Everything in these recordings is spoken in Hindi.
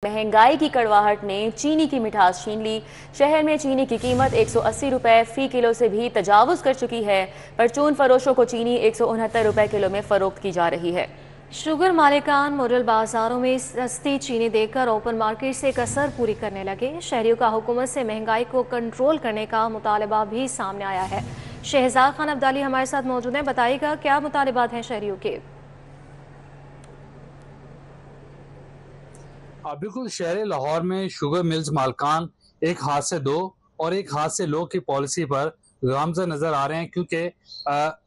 महंगाई की कड़वाहट ने चीनी की मिठास छीन ली। शहर में चीनी की कीमत 180 रुपए फी किलो से भी तजावुज कर चुकी है। परचून फरोशों को चीनी 169 रुपए किलो में फरोख्त की जा रही है। शुगर मालिकान मॉडल बाजारों में सस्ती चीनी देकर ओपन मार्केट से कसर पूरी करने लगे। शहरियों का हुकूमत से महंगाई को कंट्रोल करने का मुतालबा भी सामने आया है। शहजाद खान अब्दाली हमारे साथ मौजूद हैं, बताइएगा क्या मुतालबात हैं शहरियों के। बिल्कुल, शहर लाहौर में शुगर मिल्स मालकान एक हाथ से दो और एक हाथ से लो की पॉलिसी पर गामज़द नजर आ रहे हैं, क्योंकि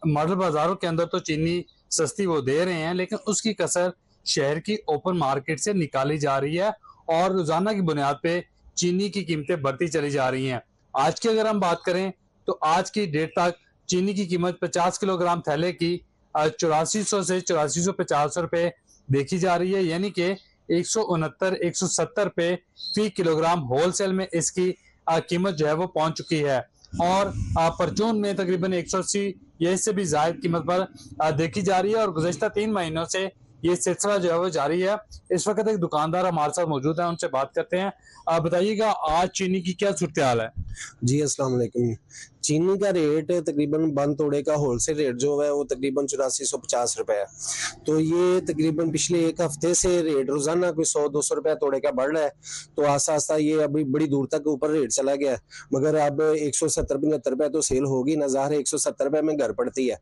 मॉडल बाजारों के अंदर तो चीनी सस्ती वो दे रहे हैं, लेकिन उसकी कसर शहर की ओपन मार्केट से निकाली जा रही है और रोजाना की बुनियाद पे चीनी की कीमतें बढ़ती चली जा रही हैं। आज की अगर हम बात करें तो आज की डेट तक चीनी की कीमत 50 किलोग्राम थैले की 8400 से 8450 रुपए देखी जा रही है, यानी कि 169 170 रुपए फी किलोग्राम होलसेल में इसकी कीमत जो है वो पहुंच चुकी है। और परचून में तकरीबन 180 या इससे भी ज्यादा कीमत पर देखी जा रही है और गुज़श्ता 3 महीनों से ये सिलसिला जो है वो जारी है। इस वक्त एक दुकानदार हमारे साथ मौजूद है, उनसे बात करते हैं। बताइएगा आज चीनी की क्या सूरत हाल है? जी अस्सलाम वालेकुम। चीनी का रेट तकरीबन बंद तोड़े का होलसेल रेट जो है वो तकरीबन 8450 रुपए है। तो ये तकरीबन पिछले एक हफ्ते से रेट रोजाना कोई 100-200 रुपया तोड़े का बढ़ रहा है। तो आस्ता आस्ता ये अभी बड़ी दूर तक ऊपर रेट चला गया है, मगर अब 170-75 रुपए तो सेल होगी ना, ज़ाहिर है 170 रुपए में घर पड़ती है।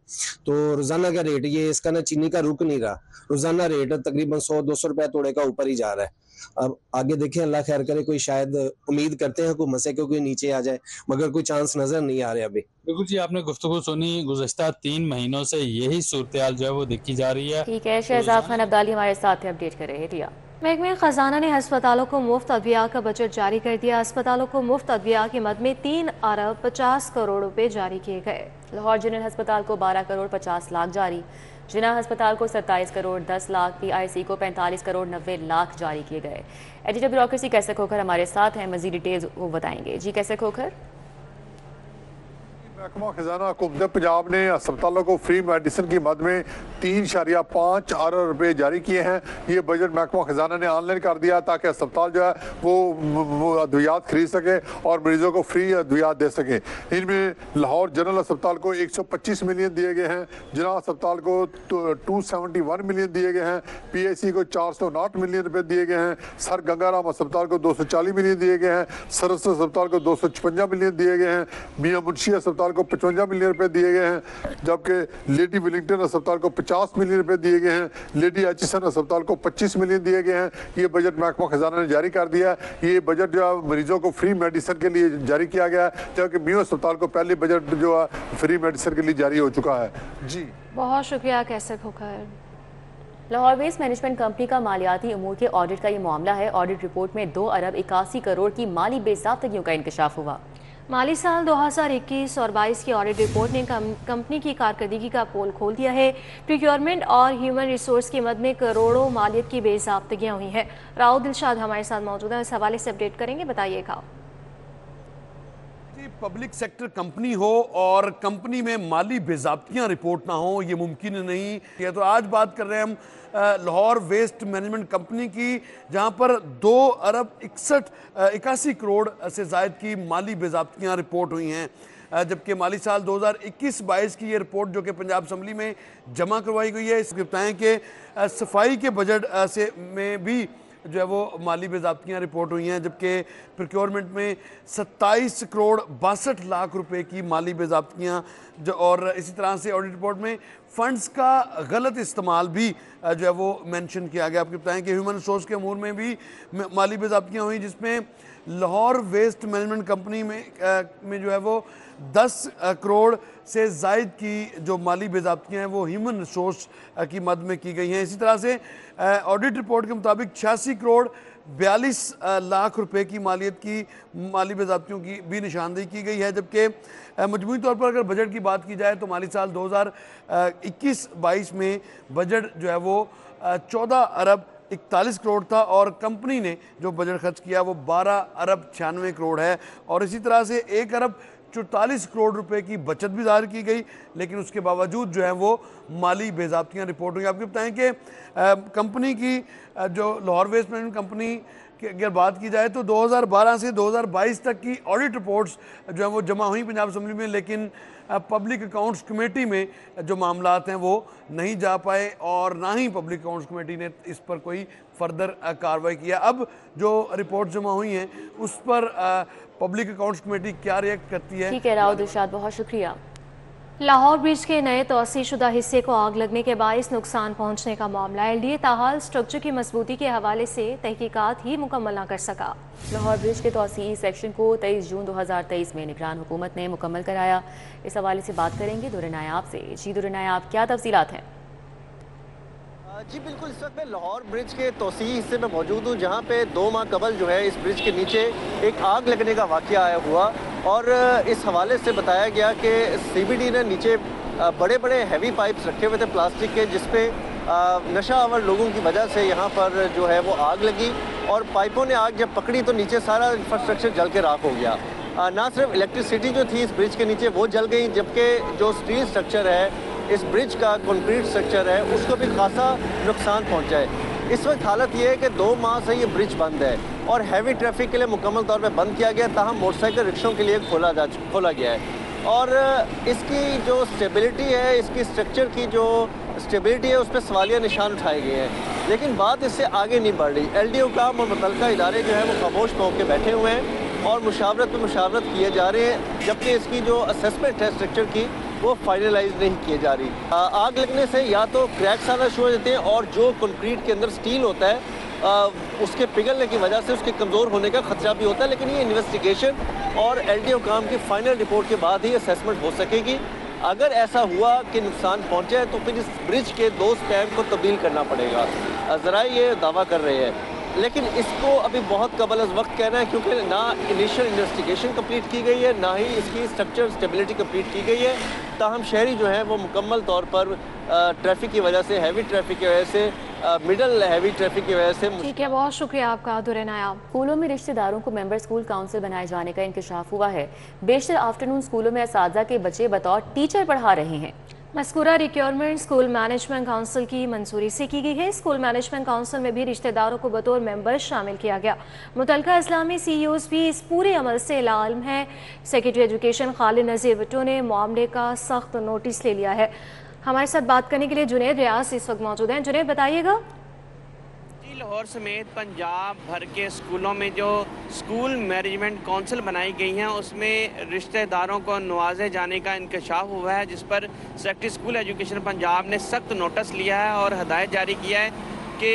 तो रोजाना का रेट ये इसका ना चीनी का रुक नहीं रहा, रोजाना रेट तकरीबन 100-200 रुपया तोड़े का ऊपर ही जा रहा है। अब आगे देखें, अल्लाह खैर करे, कोई शायद उम्मीद करते हैं हुकूमत से कि कोई नीचे आ जाए, मगर कोई चांस नजर नहीं आ रहे अभी। बिल्कुल जी, आपने गुफ्तगू सुनी, गुज़श्ता 3 महीनों से यही सूरत हाल जो है वो देखी जा रही है। ठीक है, शहजाद खान अब्दाली हमारे साथ अपडेट कर रहे हैं। रिया। महकमे खजाना ने अस्पतालों को मुफ्त अद्विया का बजट जारी कर दिया। अस्पतालों को मुफ्त अद्विया की मद में 3 अरब 50 करोड़ रुपए जारी किए गए। लाहौर जनरल अस्पताल को 12 करोड़ 50 लाख जारी, जिना अस्पताल को 27 करोड़ 10 लाख, PIC को 45 करोड़ 90 लाख जारी किए गए। एडिटर ब्यूरोक्रेसी कैसे खोखर हमारे साथ हैं, मजीद डिटेल्स वो बताएंगे। जी कैसे खोखर। महकमा खजाना हुकूमत पंजाब ने अस्पतालों को फ्री मेडिसिन की मद में 3.5 अरब रुपए जारी किए हैं। ये बजट महकमा खजाना ने ऑनलाइन कर दिया ताकि अस्पताल जो है वो अद्वियात खरीद सके और मरीजों को फ्री अद्वियात दे सके। इनमें लाहौर जनरल अस्पताल को 125 मिलियन दिए गए हैं, जिना अस्पताल को 271 मिलियन दिए गए हैं, PIC को 409 मिलियन रुपए दिए गए हैं, सर गंगाराम अस्पताल को 240 मिलियन दिए गए हैं, सरस अस्पताल को 256 मिलियन दिए गए हैं, मियां मुंशी अस्पताल को 55 मिलियन रुपए दिए गए हैं, जबकि लेडी विलिंगटन अस्पताल को 50 मिलियन रुपए दिए गए हैं, लेडी एचिसन अस्पताल को 25 मिलियन दिए गए हैं। ये बजट महकमा खजाना ने जारी कर दिया। ये बजट जो है मरीजों को फ्री मेडिसिन के लिए जारी किया गया है, जबकि मियो अस्पताल को पहले बजट जो है फ्री मेडिसिन के लिए जारी हो चुका है। जी बहुत शुक्रिया कैसे Khokhar. Lahore waste management company का मालियाती अमूर के ऑडिट का ये मामला है। ऑडिट रिपोर्ट में 2 अरब 81 करोड़ की माली बेज़ाब्तगियों का इंकशाफ हुआ। माली साल 2021 और 22 की ऑडिट रिपोर्ट ने कंपनी की कारकर्दगी का पोल खोल दिया है। प्रोक्योरमेंट और ह्यूमन रिसोर्स की मद में करोड़ों मालियत की बेज़ाब्तगियां हुई हैं। राव दिलशाद हमारे साथ मौजूद हैं, इस हवाले से अपडेट करेंगे, बताइएगा। पब्लिक सेक्टर कंपनी हो और कंपनी में माली बेज़ाब्तियां रिपोर्ट ना हो, ये मुमकिन नहीं है। तो आज बात कर रहे हैं हम लाहौर वेस्ट मैनेजमेंट कंपनी की, जहां पर 2 अरब 81 करोड़ से ज़ायद की माली बेज़ाब्तियां रिपोर्ट हुई हैं, जबकि माली साल 2021-22 की ये रिपोर्ट जो कि पंजाब असम्बली में जमा करवाई गई है, इसके बताएं कि सफाई के बजट से में भी जो है वो माली बेज़ाब्तियां रिपोर्ट हुई हैं, जबकि प्रोक्योरमेंट में 27 करोड़ 62 लाख रुपए की माली बेज़ाब्तियां जो, और इसी तरह से ऑडिट रिपोर्ट में फ़ंड्स का गलत इस्तेमाल भी जो है वो मेंशन किया गया। आपको बताएं कि ह्यूमन रिसोर्स के अमूर में भी माली बेज़ाब्तियां हुई, जिसमें लाहौर वेस्ट मैनेजमेंट कंपनी में जो है वो 10 करोड़ से ज़ायद की जो माली बेज़ाब्तियां हैं वो ह्यूमन रिसोर्स की मद में की गई हैं। इसी तरह से ऑडिट रिपोर्ट के मुताबिक 86 करोड़ 42 लाख रुपए की मालियत की माली बेज़ाब्तियों की भी निशानदेही की गई है, जबकि मजमूई तौर पर अगर बजट की बात की जाए तो माली साल 2021-22 में बजट जो है वो 14 अरब 41 करोड़ था और कंपनी ने जो बजट खर्च किया वो 12 अरब 96 करोड़ है। और इसी तरह से 1 अरब 44 करोड़ रुपए की बचत भी जाहिर की गई, लेकिन उसके बावजूद जो है वो माली बेज़ाब्तियां रिपोर्ट हुई। आपको बताएं कि कंपनी की जो लाहौर वेस्ट मैनेजमेंट कंपनी कि अगर बात की जाए तो 2012 से 2022 तक की ऑडिट रिपोर्ट्स जो है वो जमा हुई पंजाब असम्बली में, लेकिन पब्लिक अकाउंट्स कमेटी में जो मामलात हैं वो नहीं जा पाए और ना ही पब्लिक अकाउंट्स कमेटी ने इस पर कोई फर्दर कार्रवाई किया। अब जो रिपोर्ट जमा हुई हैं उस पर पब्लिक अकाउंट्स कमेटी क्या रिएक्ट करती है। ठीक है राउत इरशाद, बहुत शुक्रिया। लाहौर ब्रिज के नए तोसीशुदा हिस्से को आग लगने के बायस नुकसान पहुंचने का मामला LDA ताहाल स्ट्रक्चर की मजबूती के हवाले से तहकीकात ही मुकम्मल न कर सका। लाहौर ब्रिज के तोसी सेक्शन को 23 जून 2023 में निगरान हुकूमत ने मुकम्मल कराया। इस हवाले से बात करेंगे दुर्र नायाब से। जी दुर्र नायाब, क्या तफसीलात हैं? जी बिल्कुल, इस वक्त मैं लाहौर ब्रिज के तोसी हिस्से में मौजूद हूँ, जहाँ पे 2 माह कबल जो है इस ब्रिज के नीचे एक आग लगने का वाक़या आया हुआ और इस हवाले से बताया गया कि CBD ने नीचे बड़े बड़े हैवी पाइप्स रखे हुए थे प्लास्टिक के, जिसपे नशा आवर लोगों की वजह से यहाँ पर जो है वो आग लगी और पाइपों ने आग जब पकड़ी तो नीचे सारा इंफ्रास्ट्रक्चर जल के राख हो गया। ना सिर्फ इलेक्ट्रिसिटी जो थी इस ब्रिज के नीचे वो जल गई, जबकि जो स्टील स्ट्रक्चर है इस ब्रिज का, कंक्रीट स्ट्रक्चर है, उसको भी खासा नुकसान पहुंचा है। इस वक्त हालत ये है कि 2 माह से ये ब्रिज बंद है और हैवी ट्रैफिक के लिए मुकम्मल तौर पे बंद किया गया, ताहम मोटरसाइकिल रिक्शों के लिए खोला गया है और इसकी जो स्टेबिलिटी है, इसकी स्ट्रक्चर की जो स्टेबिलिटी है उस पर सवालिया निशान उठाए गए हैं, लेकिन बात इससे आगे नहीं बढ़ रही। LDA हुकाम और मुतल्लिका इदारे जो है वो खामोश होकर बैठे हुए हैं और मुशावरत पे मुशावरत किए जा रहे हैं, जबकि इसकी जो असेसमेंट है स्ट्रक्चर की वो फाइनलाइज नहीं किए जा रही। आग लगने से या तो क्रैक्स आना शुरू हो जाते हैं और जो कंक्रीट के अंदर स्टील होता है उसके पिघलने की वजह से उसके कमज़ोर होने का खतरा भी होता है, लेकिन ये इन्वेस्टिगेशन और LDA हुकाम की फाइनल रिपोर्ट के बाद ही असेसमेंट हो सकेगी। अगर ऐसा हुआ कि नुकसान पहुँचे तो फिर इस ब्रिज के 2 स्पैन को तब्दील करना पड़ेगा। ज़रा ये दावा कर रहे हैं, लेकिन इसको अभी बहुत कबल अज़ वक्त कहना है, क्योंकि ना इनिशियल इन्वेस्टिगेशन कंप्लीट की गई है, ना ही इसकी स्ट्रक्चर स्टेबिलिटी कंप्लीट की गई है। ताहम शहरी जो है वो मुकम्मल तौर पर ट्रैफिक की वजह से, हैवी ट्रैफिक की वजह से, मिडल हैवी ट्रैफिक की वजह से। ठीक है, बहुत शुक्रिया आपका दुर्र नायाब। स्कूलों में रिश्तेदारों को मेंबर स्कूल काउंसिल बनाए जाने का इंकशाफ हुआ है। बेशतर आफ्टरनून स्कूलों में असातिज़ा के बच्चे बतौर टीचर पढ़ा रहे हैं। मज़कूरा रिक्वायरमेंट स्कूल मैनेजमेंट काउंसिल की मंजूरी से की गई है। स्कूल मैनेजमेंट काउंसिल में भी रिश्तेदारों को बतौर मेंबर शामिल किया गया। मुतल्लिका इस्लामी CEOs भी इस पूरे अमल से इल्म है। सेक्रेटरी एजुकेशन खालिद नज़ीर भुट्टो ने मामले का सख्त नोटिस ले लिया है। हमारे साथ बात करने के लिए जुनैद रियाज इस वक्त मौजूद हैं। जुनैद, बताइएगा। लाहौर समेत पंजाब भर के स्कूलों में जो स्कूल मैनेजमेंट काउंसिल बनाई गई हैं उसमें रिश्तेदारों को नवाजे जाने का इंकशाफ हुआ है, जिस पर सेक्रेटरी स्कूल एजुकेशन पंजाब ने सख्त नोटिस लिया है और हदायत जारी किया है कि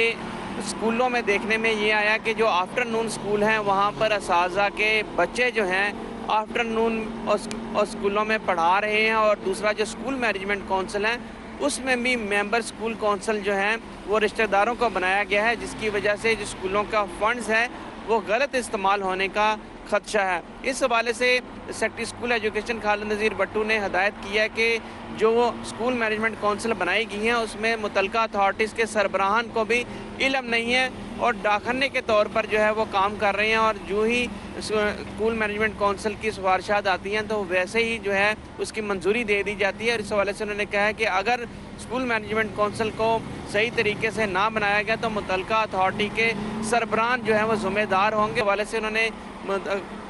स्कूलों में देखने में ये आया कि जो आफ्टरनून स्कूल हैं वहाँ पर असातिज़ा के बच्चे जो हैं आफ्टरनून और स्कूलों में पढ़ा रहे हैं और दूसरा जो स्कूल मैनेजमेंट काउंसिल है उसमें भी मेंबर स्कूल काउंसिल जो हैं वो रिश्तेदारों को बनाया गया है, जिसकी वजह से जो स्कूलों का फंड्स है वो गलत इस्तेमाल होने का खदशा है। इस हवाले से सेक्रेटरी स्कूल एजुकेशन खालिद नज़ीर भट्टू ने हदायत किया है कि जो स्कूल मैनेजमेंट काउंसिल बनाई गई हैं उसमें मुतल्लिका अथॉरिटीज़ के सरबराहान को भी इल्म नहीं है और डाकखाने के तौर पर जो है वो काम कर रहे हैं और जो ही स्कूल मैनेजमेंट काउंसिल की सिफारिशात आती हैं तो वैसे ही जो है उसकी मंजूरी दे दी जाती है। और इस हवाले से उन्होंने कहा है कि अगर स्कूल मैनेजमेंट काउंसिल को सही तरीके से ना बनाया गया तो मुतल्लिका अथॉरिटी के सरबराहान जो है वो ज़िम्मेदार होंगे। हवाले से उन्होंने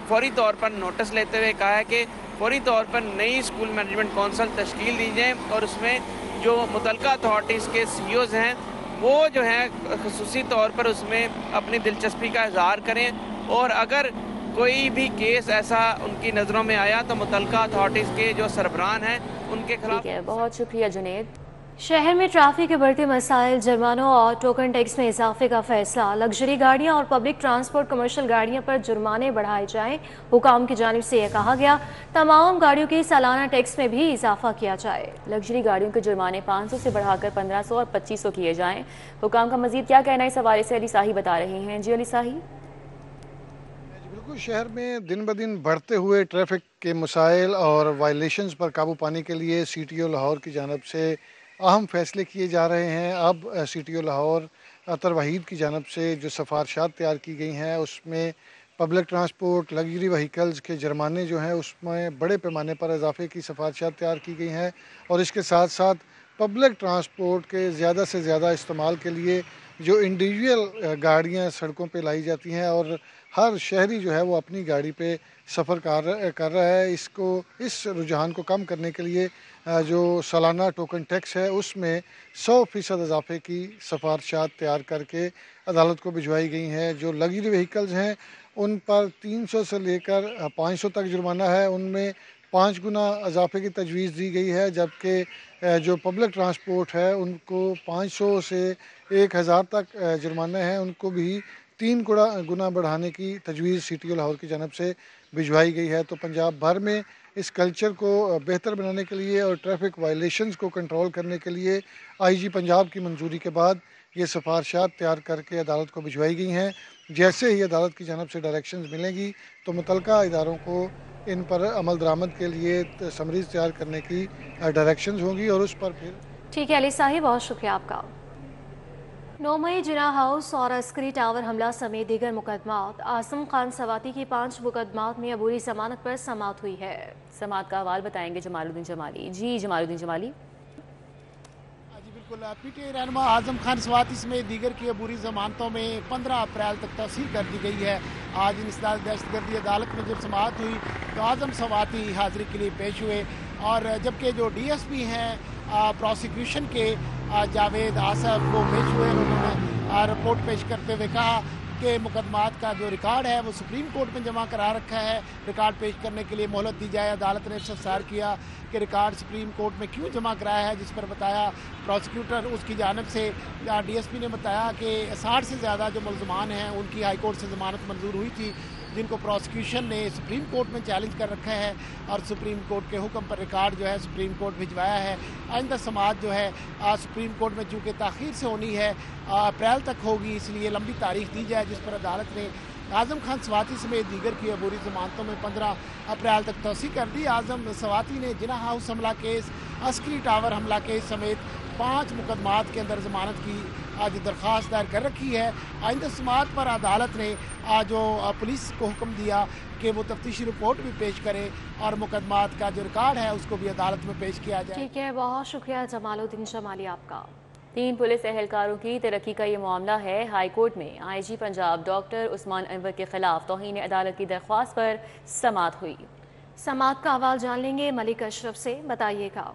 फौरी तौर पर नोटिस लेते हुए कहा है कि फौरी तौर पर नई स्कूल मैनेजमेंट काउंसिल तश्कील दी जाए और उसमें जो मुतल्लिका अथॉरिटीज़ के CEOs हैं वो जो है ख़ुसूसी तौर पर उसमें अपनी दिलचस्पी का इजहार करें और अगर कोई भी केस ऐसा उनकी नज़रों में आया तो मुतल्लिका अथॉरिटीज़ के जो सरबराहान हैं उनके खिलाफ। बहुत शुक्रिया जुनैद। शहर में ट्रैफिक के बढ़ते मसाइल, जुर्मानों और टोकन टैक्स में इजाफे का फैसला। लग्जरी गाड़ियां और पब्लिक ट्रांसपोर्ट कमर्शियल गाड़ियों पर जुर्माने बढ़ाए जाएं। हुकाम की जानिब से यह कहा गया तमाम गाड़ियों के सालाना टैक्स में भी इजाफा किया जाए। लग्जरी गाड़ियों के जुर्माने 500 से बढ़ाकर 1500 और 2500 किए जाएं। हुकाम का मजीद क्या कहना है इस हवाले से अली साही बता रहे हैं। जी अली साही। बिल्कुल, शहर में दिन ब दिन बढ़ते हुए ट्रैफिक के मसाइल और वायलेशंस पर काबू पाने के लिए CTO लाहौर की जानिब से अहम फैसले किए जा रहे हैं। अब CTO लाहौर अतर वहीद की जानिब से जो सिफारिशात तैयार की गई हैं उसमें पब्लिक ट्रांसपोर्ट, लग्जरी व्हीकल्स के जुर्माने जो हैं उसमें बड़े पैमाने पर इजाफे की सिफारिशात तैयार की गई हैं और इसके साथ साथ पब्लिक ट्रांसपोर्ट के ज़्यादा से ज़्यादा इस्तेमाल के लिए जो इंडिविजुअल गाड़ियां सड़कों पे लाई जाती हैं और हर शहरी जो है वो अपनी गाड़ी पे सफ़र कर रहा है। इस रुझान को कम करने के लिए जो सालाना टोकन टैक्स है उसमें 100% इजाफे की सिफारिशात तैयार करके अदालत को भिजवाई गई हैं। जो लग्जरी व्हीकल्स हैं उन पर 300 से लेकर 500 तक जुर्माना है, उनमें 5 गुना इजाफे की तजवीज़ दी गई है, जबकि जो पब्लिक ट्रांसपोर्ट है उनको 500 से 1000 तक जुर्माना है, उनको भी 3 गुना बढ़ाने की तजवीज़ CTO लाहौर की जानब से भिजवाई गई है। तो पंजाब भर में इस कल्चर को बेहतर बनाने के लिए और ट्रैफिक वायलेशंस को कंट्रोल करने के लिए IG पंजाब की मंजूरी के बाद ये सिफारिशात तैयार करके अदालत को भिजवाई गई हैं। जैसे ही अदालत की जानब से डायरेक्शंस मिलेंगी तो मुतलका इदारों को इन पर अमल दरामद के लिए समरीज तैयार करने की डायरेक्शंस होंगी और उस पर फिर। ठीक है अली साहिब, बहुत शुक्रिया आपका। 9 मई जिना हाउस और अस्करी टावर हमला समेत दीगर मुकदमात, आजम खान सवाती की 5 मुकदमात में अबूरी जमानत पर समाअत हुई है। समाअत का हवाल बताएंगे जमालुद्दीन जमाली। जी जमालुद्दीन जमाली। बिल्कुल, PTI रहनुमा आजम खान सवाती समेत दीगर की अबूरी जमानतों में 15 अप्रैल तक तौसीह कर दी गई है। आज इंसदाद दहशतगर्दी अदालत में जब समाअत हुई तो आजम सवाती हाजिरी के लिए पेश हुए और जबकि जो DSP हैं प्रोसिक्यूशन के जावेद आसफ वो पेश हुए। उन्होंने रिपोर्ट पेश करते हुए कहा कि मुकदमात का जो रिकॉर्ड है वो सुप्रीम कोर्ट में जमा करा रखा है, रिकॉर्ड पेश करने के लिए मोहलत दी जाए। अदालत ने इस्तफसार किया कि रिकॉर्ड सुप्रीम कोर्ट में क्यों जमा कराया है, जिस पर बताया प्रोसिक्यूटर उसकी जानब से DSP ने बताया कि 60 से ज़्यादा जो मुलजमान हैं उनकी हाई कोर्ट से ज़मानत मंजूर हुई थी, जिनको प्रोसिक्यूशन ने सुप्रीम कोर्ट में चैलेंज कर रखा है और सुप्रीम कोर्ट के हुक्म पर रिकॉर्ड जो है सुप्रीम कोर्ट भिजवाया है। आइंदा समाअत जो है सुप्रीम कोर्ट में चूँकि ताख़ीर से होनी है, अप्रैल तक होगी, इसलिए लंबी तारीख दी जाए, जिस पर अदालत ने आजम खान सवाती समेत दीगर की अबूरी जमानतों में 15 अप्रैल तक तौसीह कर दी। आजम सवाती ने जिना हाउस हमला केस, अस्करी टावर हमला केस समेत 5 मुकदमात के अंदर जमानत की आज दरख्वास्त दायर कर रखी है। आइंदा समाअत पर अदालत ने आज जो पुलिस को हुक्म दिया कि वो तफ्तीशी रिपोर्ट भी पेश करे और मुकदमात का जो रिकॉर्ड है उसको भी अदालत में पेश किया जाए। ठीक है, बहुत शुक्रिया जमालुद्दीन जमाली आपका। 3 पुलिस एहलकारों की तरक्की का ये मामला है। हाई कोर्ट में IG पंजाब डॉक्टर उस्मान अनवर के खिलाफ तौहीन अदालत की दरख्वास्त पर समाअत हुई। समाअत का हवाल जान लेंगे मलिक अशरफ से, बताइएगा।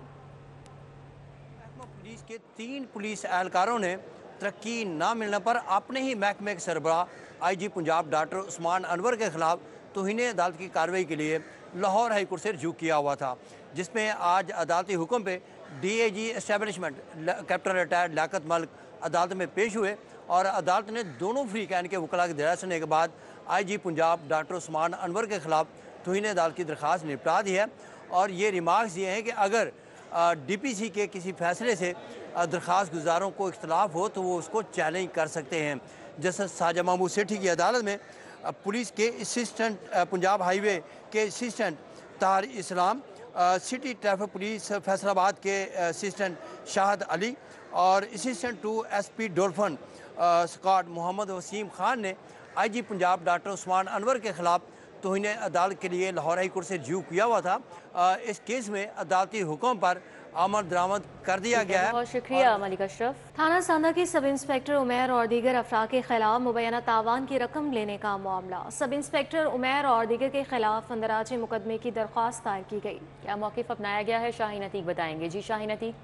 पुलिस के 3 पुलिस एहलकारों ने तरक्की न मिलने पर अपने ही महकमे के सरबराह IG पंजाब डॉक्टर उस्मान अनवर के खिलाफ तौहीन अदालत की कार्रवाई के लिए लाहौर हाई कोर्ट से रुजू किया हुआ था, जिसमें आज अदालती हुक्म पे DIG establishment captain retired Liaquat Malik अदालत में पेश हुए और अदालत ने दोनों फ्रीकैन के वकला की दरिया सुनने के बाद IG पंजाब डॉक्टर उस्मान अनवर के खिलाफ तौहीन अदालत की दरख्वास्त निपटा दी है और ये रिमार्क्स ये हैं कि अगर DPC के किसी फैसले से दरख्वास्त गुजारों को इख्तलाफ हो तो वो उसको चैलेंज कर सकते हैं। जस्टिस साजा महमूद सेठी की अदालत में पुलिस के असिस्टेंट, पंजाब हाईवे के असिस्टेंट तार इस्लाम, सिटी ट्रैफिक पुलिस फैसलाबाद के असिस्टेंट शाहद अली और assistant to SP dolphin squad Mohammad Wasim Khan ने IG पंजाब डॉक्टर उस्मान अनवर के खिलाफ तौहीन अदालत के लिए लाहौर हाई कोर्ट से रुजू किया हुआ था। इस केस में अदालती हुक्म पर अमल दरामद कर दिया गया है। बहुत शुक्रिया मलिक अशरफ। थाना सांदा की सब इंस्पेक्टर उमैर और दीगर अफराद के खिलाफ मुबैना तावान की रकम लेने का मामला। सब इंस्पेक्टर उमैर और दीगर के खिलाफ अंदराज मुकदमे की दरख्वास्त दायर की गई। क्या मौक़िफ़ अपनाया गया है, शाहीन अतीक बताएंगे। जी शाहीन अतीक।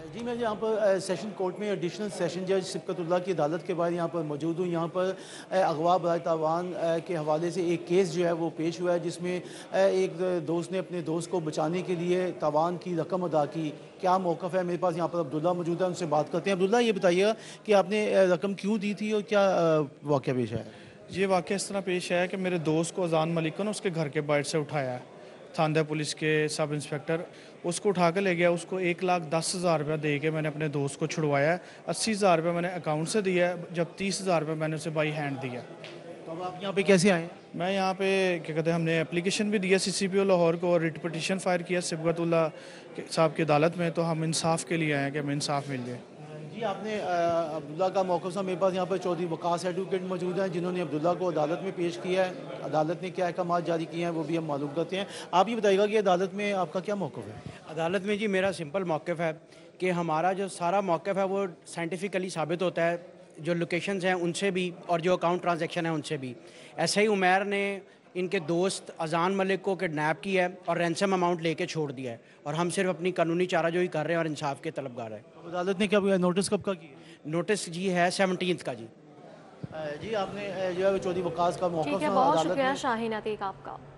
जी, मैं यहाँ पर सेशन कोर्ट में एडिशनल सेशन जज सिबकतुल्लाह की अदालत के बाद यहाँ पर मौजूद हूँ। यहाँ पर अगवा बराए तावान के हवाले से एक केस जो है वो पेश हुआ है, जिसमें एक दोस्त ने अपने दोस्त को बचाने के लिए तावान की रकम अदा की। क्या मौक़िफ़ है? मेरे पास यहाँ पर अब्दुल्ला मौजूद है, उनसे बात करते हैं। अब्दुल्ला, ये बताइएगा कि आपने रकम क्यों दी थी और क्या वाक़या पेश है? ये वाक़या इस तरह पेश है कि मेरे दोस्त को अजान मलिक को ना उसके घर के बाहर से उठाया है थांदा पुलिस के सब इंस्पेक्टर, उसको उठा कर ले गया। उसको 1,10,000 रुपया दे के मैंने अपने दोस्त को छुड़वाया है। 80,000 रुपया मैंने अकाउंट से दिया है, जब 30,000 रुपया मैंने उसे बाई हैंड दिया। तो अब आप यहाँ पे कैसे आए? मैं यहाँ पे क्या कहते हैं, हमने एप्लीकेशन भी दिया CCPO लाहौर को और रिट पटिशन फायर किया सिबकतुल्लाह साहब की अदालत में। तो हम इंसाफ के लिए आए हैं कि हमें इंसाफ मिल जाए। जी, आपने अब्दुल्ला का मौक़िफ़ मेरे पास यहाँ पर चौधरी वकास एडवोकेट मौजूद हैं, जिन्होंने अब्दुल्ला को अदालत में पेश किया है। अदालत ने क्या अहकाम जारी किए हैं वो भी हम मालूम करते हैं। आप ये बताइएगा कि अदालत में आपका क्या मौक़िफ़ है? अदालत में जी मेरा सिंपल मौक़िफ़ है कि हमारा जो सारा मौक़िफ़ है वो साइंटिफिकली साबित होता है, जो लोकेशंस हैं उनसे भी और जो अकाउंट ट्रांजैक्शन है उनसे भी। ऐसे ही उमैर ने इनके दोस्त अजान मलिक को किडनैप किया है और रैंसम अमाउंट लेके छोड़ दिया है, और हम सिर्फ अपनी कानूनी चाराजोई कर रहे हैं और इंसाफ के तलबगार हैं। अदालत ने क्या नोटिस कब का किया? नोटिस जी है 17 का जी। जी आपने जो है चौधरी वकास का मौका ठीक है, बहुत शुक्रिया शाहीन अतीक आपका।